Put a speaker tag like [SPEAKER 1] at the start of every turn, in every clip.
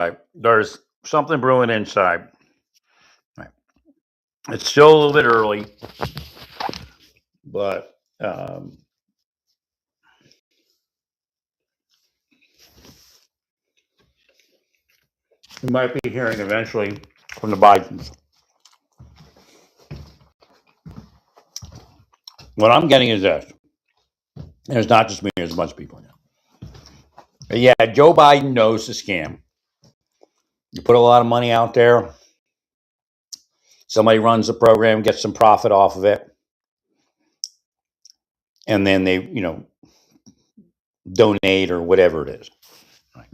[SPEAKER 1] Right. There's something brewing inside. Right. It's still a little bit early, but we might be hearing eventually from the Bidens. What I'm getting is this. And it's not just me, there's a bunch of people now. But yeah, Joe Biden knows the scam. You put a lot of money out there, somebody runs the program, gets some profit off of it, and then they, donate or whatever it is. Right.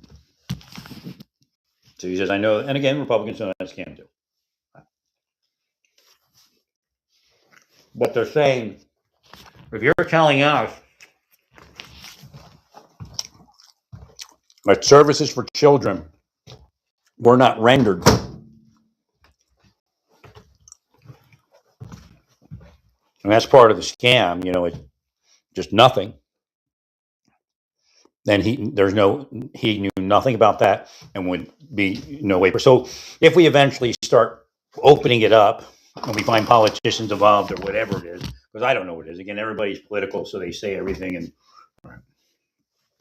[SPEAKER 1] So he says, I know, and again, Republicans know that scam too. But they're saying, if you're telling us that services for children were not rendered, and that's part of the scam, it's just nothing, then he knew nothing about that and would be no way. So if we eventually start opening it up and we find politicians involved or whatever it is, because I don't know what it is. Again, everybody's political, so they say everything and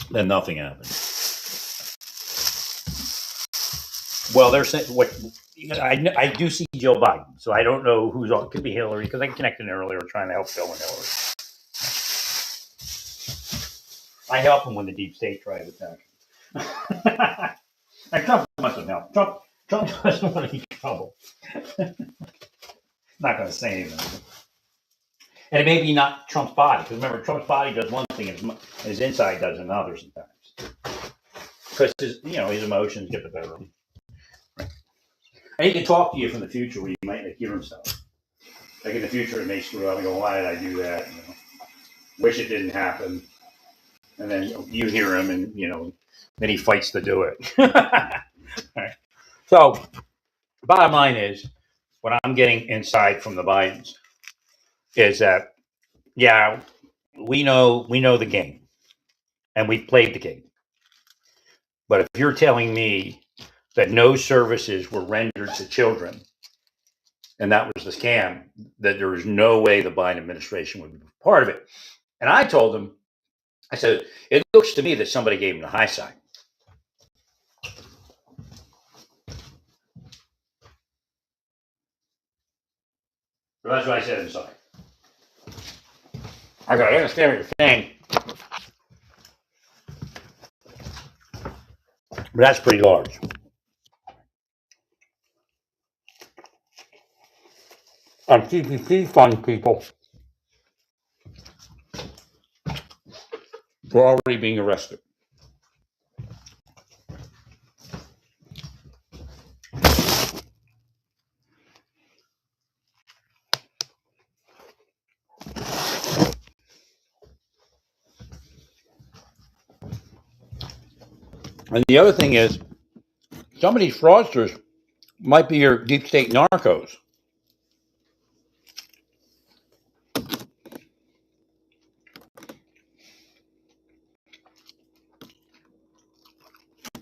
[SPEAKER 1] then nothing happens. Well, they're saying I do see Joe Biden, so I don't know who's on. It could be Hillary, because I connected earlier trying to help Bill and Hillary. I helped him when the deep state tried to attack. And Trump must have helped. Trump doesn't want to be in trouble. Not going to say anything. And it may be not Trump's body, because remember, Trump's body does one thing and his inside does another sometimes. Because his emotions get the better of him. Right. And he can talk to you from the future where you might not hear himself. Like in the future, it may screw up and go, why did I do that? Wish it didn't happen. And then you hear him and, then he fights to do it. Right. So, the bottom line is, what I'm getting inside from the Bidens is that, yeah, we know the game, and we've played the game. But if you're telling me that no services were rendered to children, and that was the scam, that there was no way the Biden administration would be part of it. And I told them, I said, it looks to me that somebody gave him the high side. But that's what I said inside. I understand what you're saying. But that's pretty large. On PPP fund people were already being arrested. And the other thing is, some of these fraudsters might be your deep state narcos.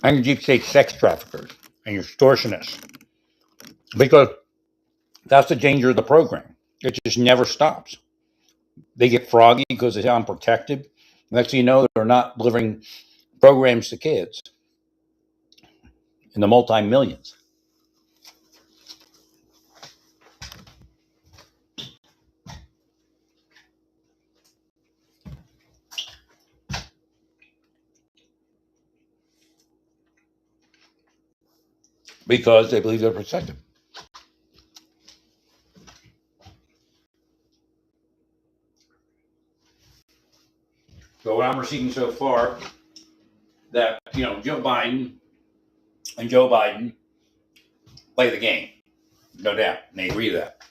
[SPEAKER 1] And your deep state sex traffickers and your extortionists. Because that's the danger of the program. It just never stops. They get froggy because they're unprotected. Next thing you know, they're not delivering programs to kids in the multi-millions. Because they believe they're protected. So what I'm receiving so far, that Joe Biden play the game, no doubt, and they agree to that.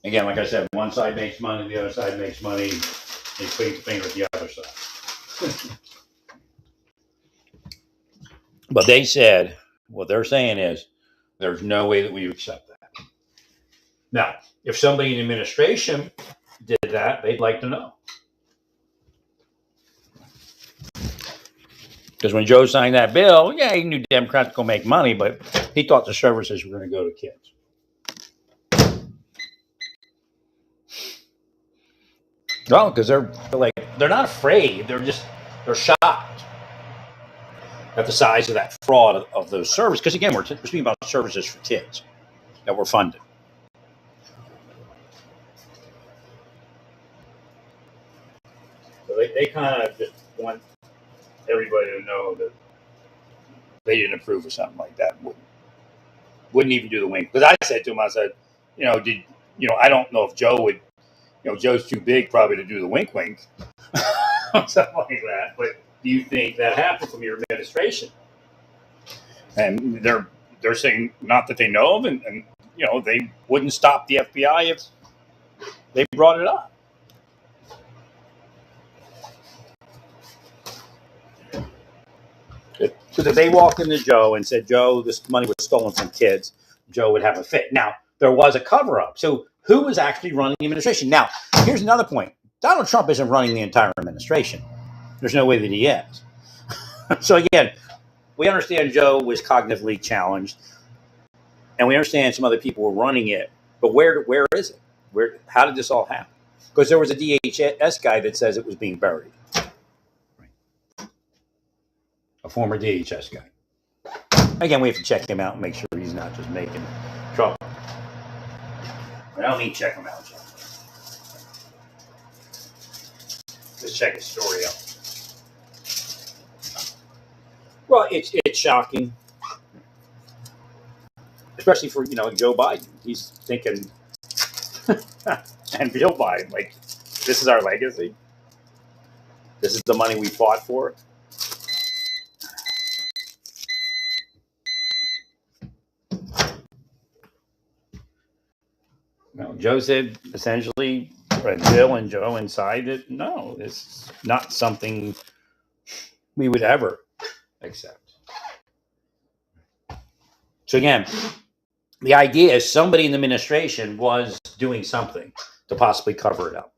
[SPEAKER 1] Again, like I said, one side makes money, the other side makes money. They point the finger at the other side. But they said, what they're saying is, there's no way that we accept that. Now, if somebody in the administration did that, they'd like to know. Because when Joe signed that bill, yeah, he knew Democrats were going to make money, but he thought the services were going to go to kids. Well, because they're not afraid. They're shocked at the size of that fraud of those services. Because again, we're speaking about services for kids that were funded. So they kind of just want everybody to know that they didn't approve of something like that. Wouldn't even do the wink. Because I said to him, I said, I don't know if Joe would, Joe's too big probably to do the wink, something like that. But do you think that happened from your administration? And they're saying not that they know of, and they wouldn't stop the FBI if they brought it up. Because if they walked into Joe and said, Joe, this money was stolen from kids, Joe would have a fit. Now, there was a cover up. So who was actually running the administration? Now, here's another point. Donald Trump isn't running the entire administration. There's no way that he is. So again, we understand Joe was cognitively challenged, and we understand some other people were running it. But where is it? How did this all happen? Because there was a DHS guy that says it was being buried. A former DHS guy. Again, we have to check him out and make sure he's not just making trouble. I don't mean check him out, John. Just check his story out. Well, it's shocking, especially for Joe Biden. He's thinking, and Joe Biden, like, this is our legacy. This is the money we fought for. No, Joe said essentially, Bill and Joe inside it. No, it's not something we would ever accept. So again, the idea is somebody in the administration was doing something to possibly cover it up.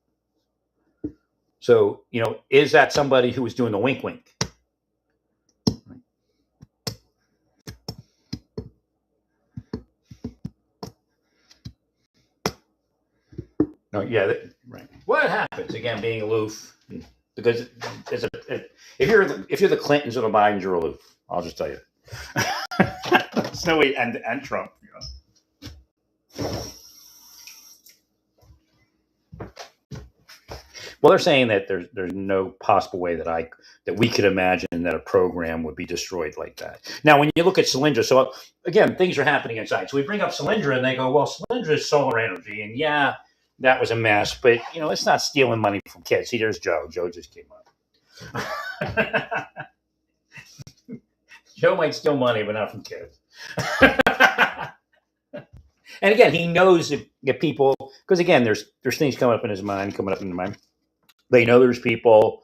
[SPEAKER 1] So, is that somebody who was doing the wink? No, yeah, right. What happens again? Being aloof, because if you're the Clintons or the Bidens, you're aloof. I'll just tell you. Snowy and Trump. Well, they're saying that there's no possible way that we could imagine that a program would be destroyed like that. Now, when you look at Solyndra, so again, things are happening inside. So we bring up Solyndra, and they go, "Well, Solyndra is solar energy, and yeah, that was a mess, but it's not stealing money from kids." See, there's Joe. Joe just came up. Joe might steal money, but not from kids. And again, he knows that people, because again, there's things coming up in his mind. They know there's people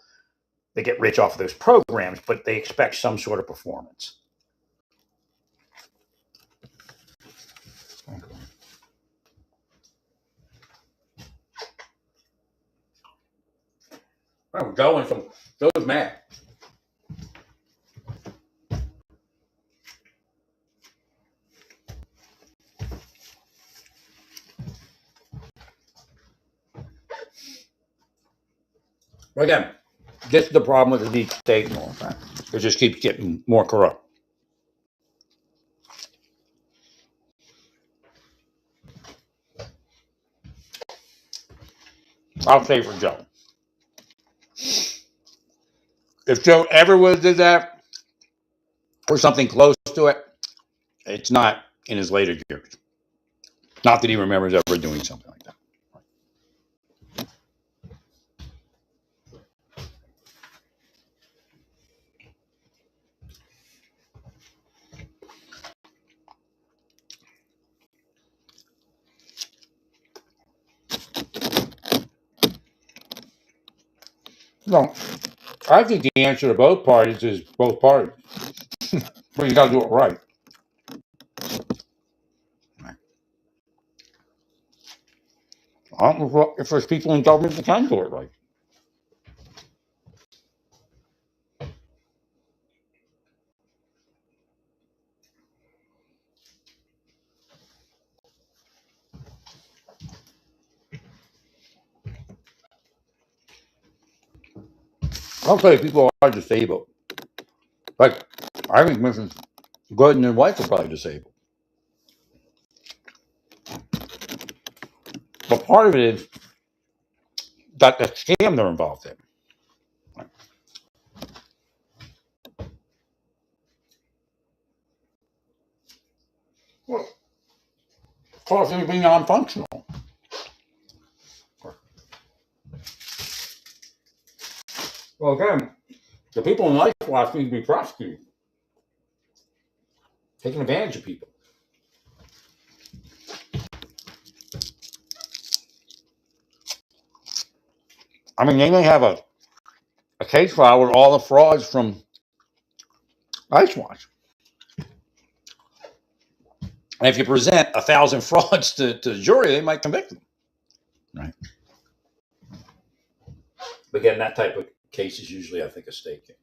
[SPEAKER 1] that get rich off of those programs, but they expect some sort of performance. We're going from Joe's mad. Again, this is the problem with the deep state and all that. It just keeps getting more corrupt. I'll say for Joe. If Joe ever would have did that, or something close to it, it's not in his later years. Not that he remembers ever doing something like that. No, I think the answer to both parties is both parties. But you got to do it right. I don't know if there's people in government that can do it right.
[SPEAKER 2] I'll tell you, people are disabled. Like, I think Mrs. Good and their wife are probably disabled. But part of it is that scam they're involved in. Well, causing them to be non-functional. Well, again, the people in Life Watch need to be prosecuted. Taking advantage of people. I mean, they may have a case file with all the frauds from Ice Watch. And if you present 1,000 frauds to the jury, they might convict them. Right. But again, that type of case is usually, I think, a state case.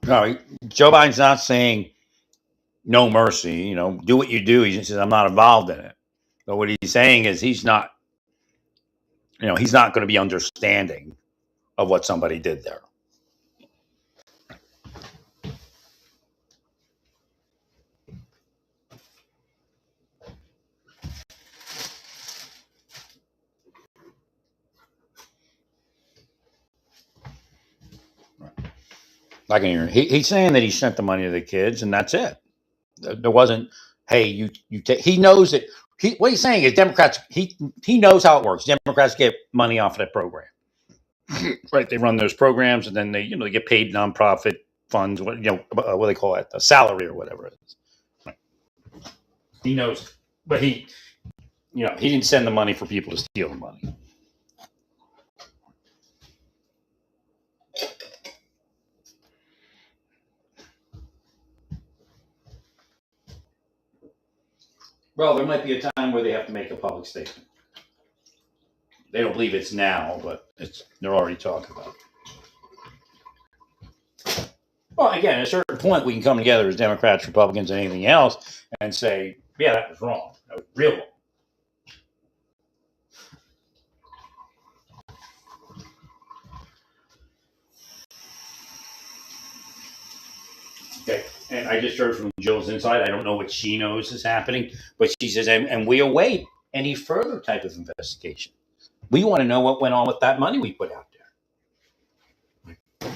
[SPEAKER 2] No, Joe Biden's not saying no mercy, do what you do. He just says, I'm not involved in it. But what he's saying is he's not going to be understanding of what somebody did there. I can hear he's saying that he sent the money to the kids and that's it. There wasn't, hey, you take. He knows that. What he's saying is Democrats. He knows how it works. Democrats get money off of that program, right? They run those programs and then they get paid nonprofit funds. What do they call it? A salary or whatever it is. Right. He knows, but he didn't send the money for people to steal the money. Well, there might be a time where they have to make a public statement. They don't believe it's now, but they're already talking about it. Well, again, at a certain point, we can come together as Democrats, Republicans, and anything else and say, yeah, that was wrong. That was real wrong. Okay. And I just heard from Jill's Inside. I don't know what she knows is happening, but she says, and we await any further type of investigation. We want to know what went on with that money we put out there.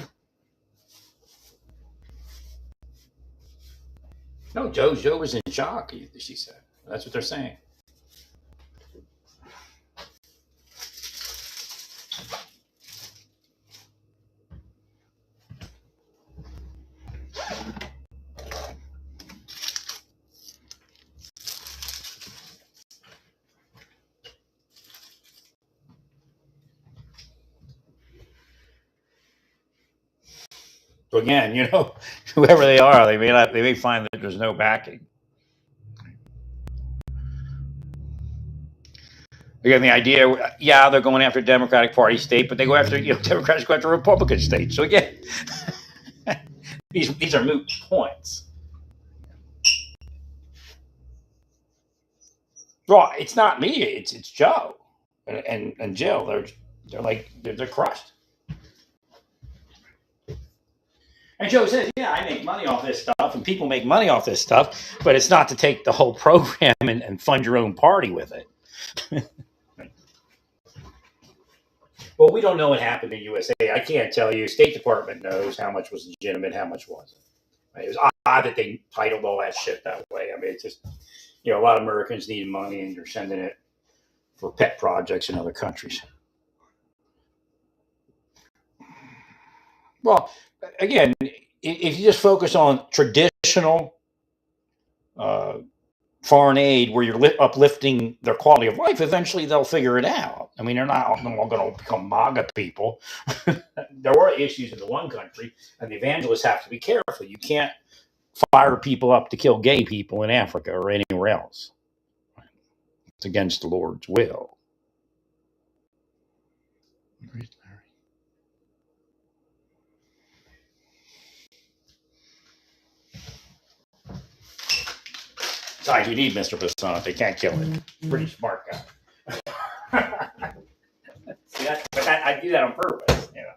[SPEAKER 2] No, Joe was in shock, she said. That's what they're saying. So again, whoever they are, they may find that there's no backing. Again, the idea, yeah, they're going after Democratic Party state, but they go after, Democrats go after Republican state. So again, these are moot points. Well, it's not me. It's Joe and Jill. They're crushed. And Joe says, yeah, I make money off this stuff, and people make money off this stuff, but it's not to take the whole program and fund your own party with it. Well, we don't know what happened in USA. I can't tell you. State Department knows how much was legitimate, how much wasn't. It was odd that they titled all that shit that way. I mean, it's just, a lot of Americans need money, and you're sending it for pet projects in other countries. Well, again, if you just focus on traditional foreign aid where you're uplifting their quality of life, eventually they'll figure it out. I mean, they're not all going to become MAGA people. There are issues in the one country, and the evangelists have to be careful. You can't fire people up to kill gay people in Africa or anywhere else. It's against the Lord's will. Besides, you need Mr. Basant. They can't kill him. Pretty smart guy. See, I do that on purpose. You know.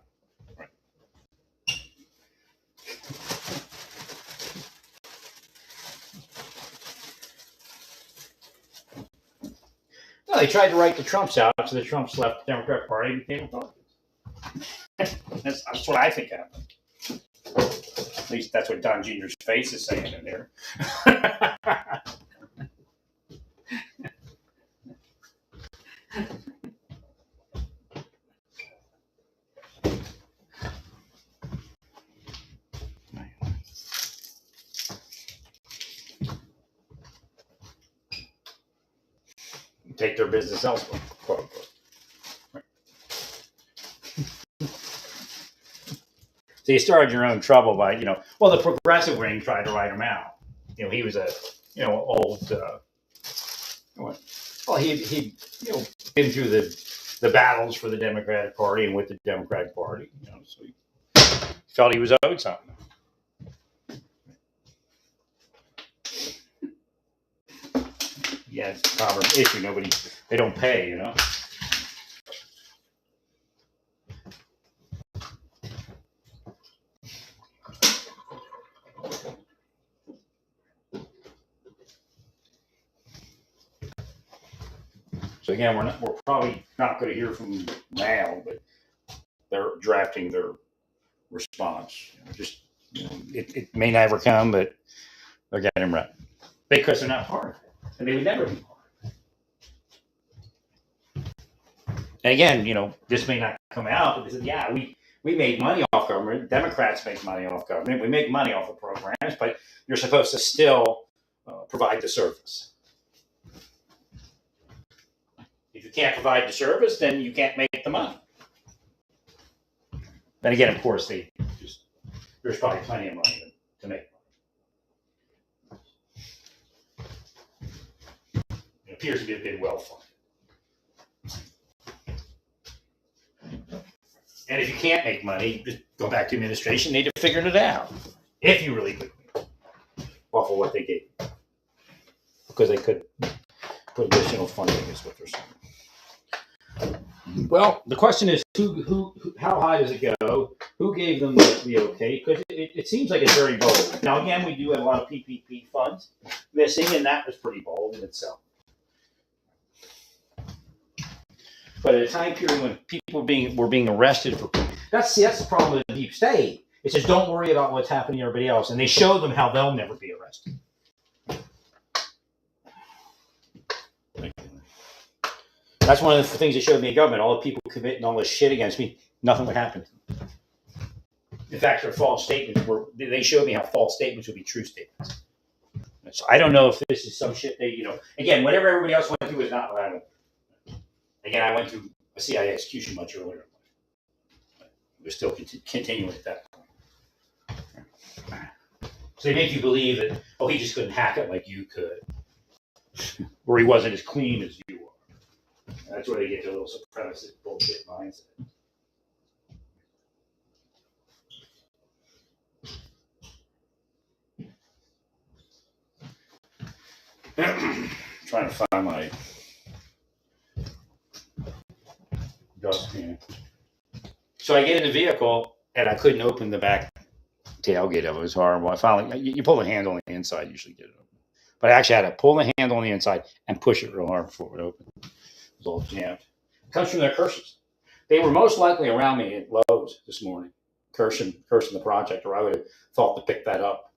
[SPEAKER 2] No, they tried to write the Trumps out, so the Trumps left the Democratic Party and became Republicans. That's what I think happened. At least that's what Don Jr.'s face is saying in there. Take their business elsewhere, quote unquote. Right. So you started your own trouble by, well, the progressive wing tried to write him out. He was a, old, well, he'd been through the battles for the Democratic Party and with the Democratic Party, so he felt he was owed something. Yeah, it's a common issue. They don't pay, So again, we're probably not going to hear from them now, but they're drafting their response. It may never come, but they're getting ready because they're not part of it, and they would never be part of it. And again, this may not come out, but they said, yeah, we made money off government. Democrats make money off government. We make money off of programs, but you're supposed to still provide the service. If you can't provide the service, then you can't make the money. Then again, of course, there's probably plenty of money to make. It appears to be a bit well funded. And if you can't make money, just go back to administration. They'd have figured it out. If you really could off of what they gave. Because they could put additional funding is what they're saying. Well, the question is, how high does it go? Who gave them the okay? Because it seems like it's very bold. Now, again, we do have a lot of PPP funds missing, and that was pretty bold in itself. But at a time period when people were being arrested for that's the problem with the deep state. It says don't worry about what's happening to everybody else, and they show them how they'll never be arrested. That's one of the things they showed me in government. All the people committing all this shit against me, nothing would happen. In fact, their false statements they showed me how false statements would be true statements. So I don't know if this is some shit they, again, whatever everybody else went through is not what I went through. Again, I went through a CIA execution much earlier. We're still continuing at that point. So they make you believe that, he just couldn't hack it like you could. Or he wasn't as clean as you were. That's where they get their little supremacist bullshit mindset. Trying to find my dustpan. So I get in the vehicle and I couldn't open the back tailgate of it. It was horrible. I finally, you pull the handle on the inside, you usually get it open. But I actually had to pull the handle on the inside and push it real hard before it would open. It was all jammed. It comes from their curses. They were most likely around me at Lowe's this morning, cursing the project, or I would have thought to pick that up.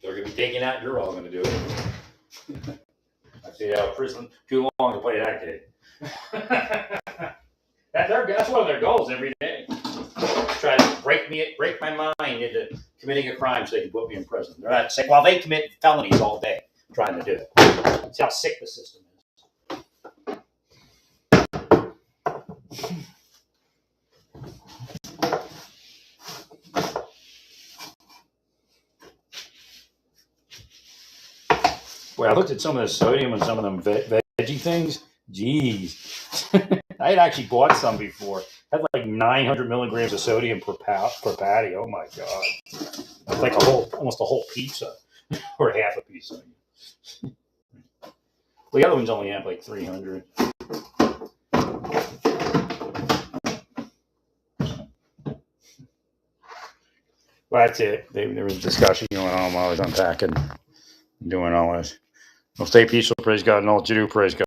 [SPEAKER 2] They're going to be taking out. You're all going to do it. That's stayed out of prison too long to play that game. That's one of their goals every day. Try to break my mind into committing a crime so they can put me in prison. They're not saying, well, they commit felonies all day trying to do it. That's how sick the system is. Well, I looked at some of the sodium and some of them veggie things. Jeez. I had actually bought some before. Had like 900 milligrams of sodium per patty. Oh my god! That's like almost a whole pizza, or half a pizza. The other ones only have like 300. Well, that's it. There was a discussion going on while I was unpacking and doing all this. Well, stay peaceful, praise God, and all that you do, praise God.